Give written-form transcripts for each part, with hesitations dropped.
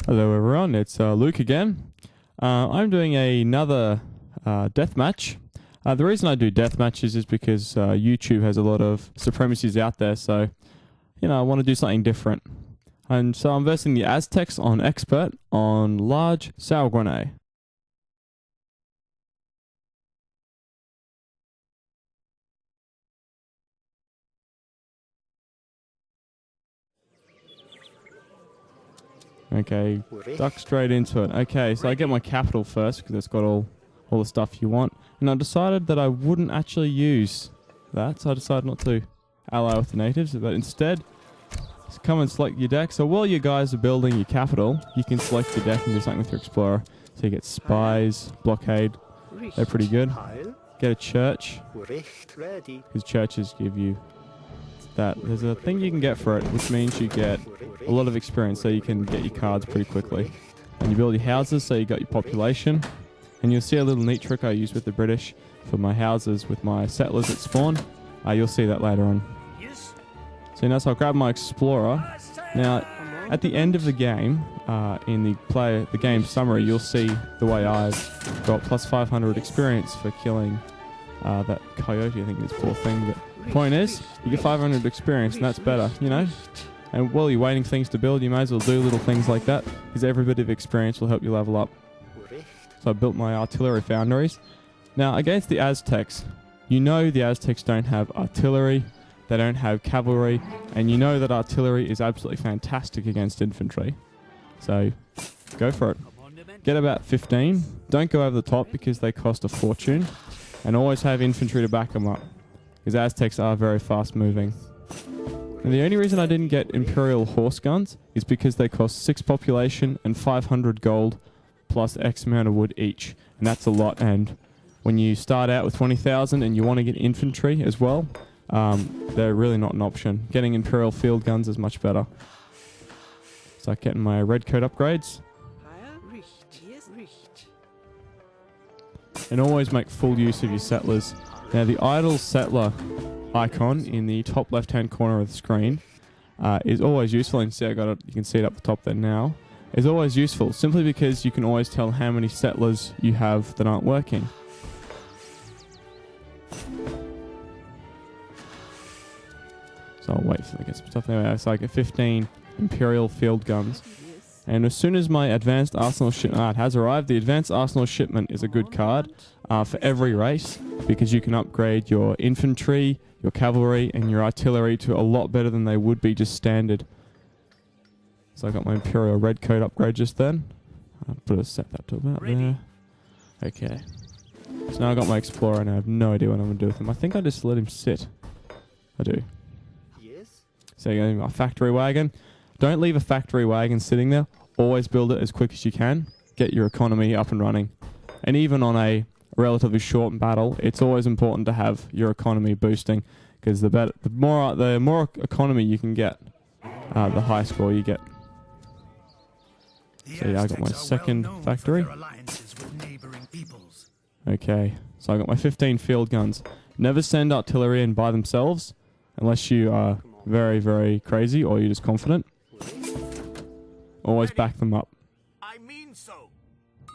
Hello everyone, it's Luke again. I'm doing another death match. The reason I do death matches is because YouTube has a lot of supremacies out there, so I want to do something different. And so I'm versing the Aztecs on Expert on Large Sour Grenade. Okay, duck straight into it. Okay, so I get my capital first because it's got all the stuff you want. And I decided that I wouldn't actually use that, so I decided not to ally with the natives, but instead, just come and select your deck. So while you guys are building your capital, you can select your deck and do something with your explorer. So you get spies, blockade, they're pretty good. Get a church, because churches give you that. There's a thing you can get for it, which means you get a lot of experience, so you can get your cards pretty quickly. And you build your houses, so you got your population. And you'll see a little neat trick I use with the British for my houses with my settlers that spawn. You'll see that later on. So now, so I'll grab my explorer. Now, at the end of the game, in the game summary, you'll see the way I've got plus 500 experience for killing that coyote. I think it's poor thing. But the point is, you get 500 experience, and that's better, And while you're waiting for things to build, you may as well do little things like that, because every bit of experience will help you level up. So I built my artillery foundries. Now, against the Aztecs, the Aztecs don't have artillery, they don't have cavalry, and that artillery is absolutely fantastic against infantry. So, go for it. Get about 15. Don't go over the top because they cost a fortune. And always have infantry to back them up, because Aztecs are very fast moving. And the only reason I didn't get Imperial horse guns is because they cost 6 population and 500 gold plus X amount of wood each. And that's a lot. And when you start out with 20,000 and you want to get infantry as well, they're really not an option. Getting Imperial field guns is much better. Start getting my red coat upgrades. And always make full use of your settlers. Now, the idle settler icon in the top left hand corner of the screen is always useful. And see, I got it. You can see it up the top there now. Is always useful simply because you can always tell how many settlers you have that aren't working. So I'll wait for them to get some stuff there. So I get 15 Imperial field guns. And as soon as my advanced arsenal shipment has arrived, the advanced arsenal shipment is a good card for every race, because you can upgrade your infantry, your cavalry, and your artillery to a lot better than they would be just standard. So I got my Imperial red coat upgrade just then. I'll set that to about there. Okay. So now I got my explorer and I have no idea what I'm going to do with him. I think I just let him sit. I do. Yes. So you got a factory wagon. Don't leave a factory wagon sitting there. Always build it as quick as you can. Get your economy up and running. And even on a relatively short battle, it's always important to have your economy boosting, because the more economy you can get, the higher score you get. So yeah, I got my second factory. Okay, so I got my 15 field guns. Never send artillery in by themselves, unless you are very, very crazy or you're just confident. Always back them up.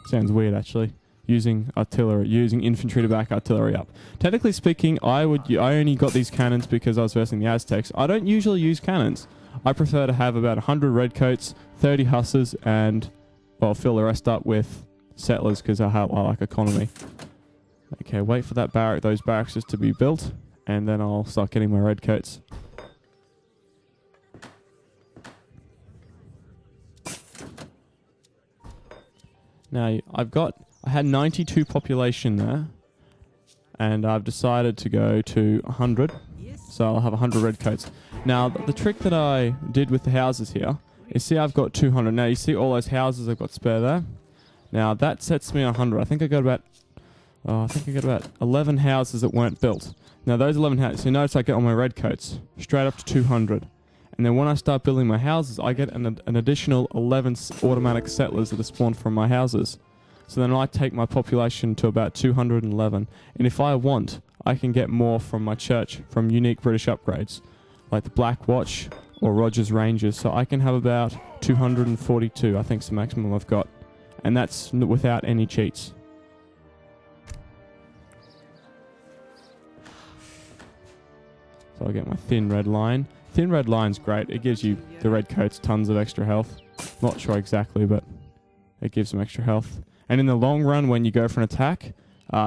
Sounds weird, actually. Using infantry to back artillery up. Technically speaking, I only got these cannons because I was versing the Aztecs. I don't usually use cannons. I prefer to have about 100 redcoats, 30 hussars, and fill the rest up with settlers because I like economy. Okay, wait for those barracks just to be built, and then I'll start getting my redcoats. Now I had 92 population there, and I've decided to go to 100. So I'll have 100 redcoats. Now, the trick that I did with the houses here is, see, I've got 200. Now, you see all those houses I've got spare there? Now, that sets me 100. I think I got about 11 houses that weren't built. Now, those 11 houses, you notice I get on my redcoats straight up to 200. And then when I start building my houses, I get an additional 11 automatic settlers that are spawned from my houses. So then I take my population to about 211. And if I want, I can get more from my church from unique British upgrades, like the Black Watch or Rogers Rangers. So I can have about 242, I think is the maximum I've got. And that's without any cheats. So I'll get my thin red line. Thin red line's great. It gives you, the red coats, tons of extra health. Not sure exactly, but it gives them extra health. And in the long run, when you go for an attack,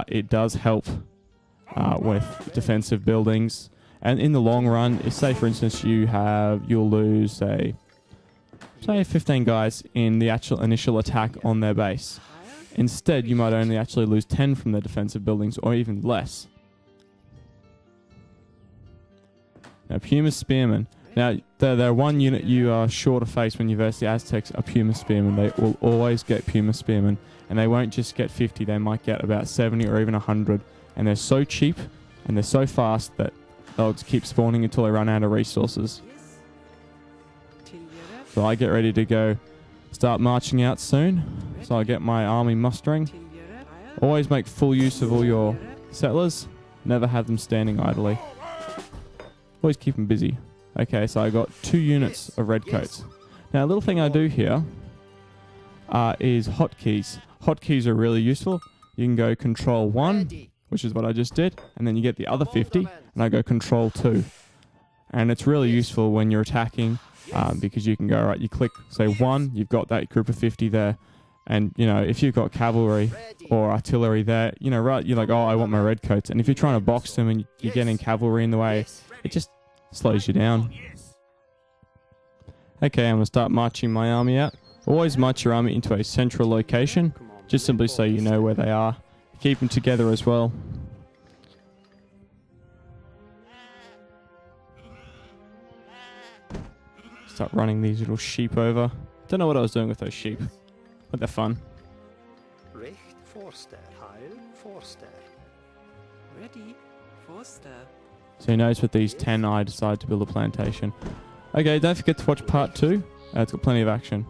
it does help with defensive buildings. And in the long run, if say for instance you'll lose say 15 guys in the actual initial attack on their base. Instead, you might only actually lose 10 from their defensive buildings, or even less. Now, Puma Spearmen. Now, they're one unit you are sure to face when you verse the Aztecs are Puma Spearmen. They will always get Puma Spearmen. And they won't just get 50, they might get about 70 or even 100. And they're so cheap and they're so fast that they'll just keep spawning until they run out of resources. So I get ready to go start marching out soon. So I get my army mustering. Always make full use of all your settlers. Never have them standing idly. Always keep them busy. Okay, so I got 2 units of redcoats. Now, a little thing I do here is hotkeys. Hotkeys are really useful. You can go Control 1, which is what I just did, and then you get the other 50, and I go Control 2. And it's really useful when you're attacking because you can go, right, you click, say 1, you've got that group of 50 there. And, you know, if you've got cavalry or artillery there, you know, right, you're like, oh, I want my redcoats. And if you're trying to box them and you're getting cavalry in the way, it just slows you down. Okay, I'm going to start marching my army out. Always march your army into a central location, just simply so you know where they are. Keep them together as well. Start running these little sheep over. Don't know what I was doing with those sheep, but they're fun. Recht Forster, Heil Forster. Ready, Forster. So you notice with these 10 I decided to build a plantation. Okay, don't forget to watch part 2. It's got plenty of action.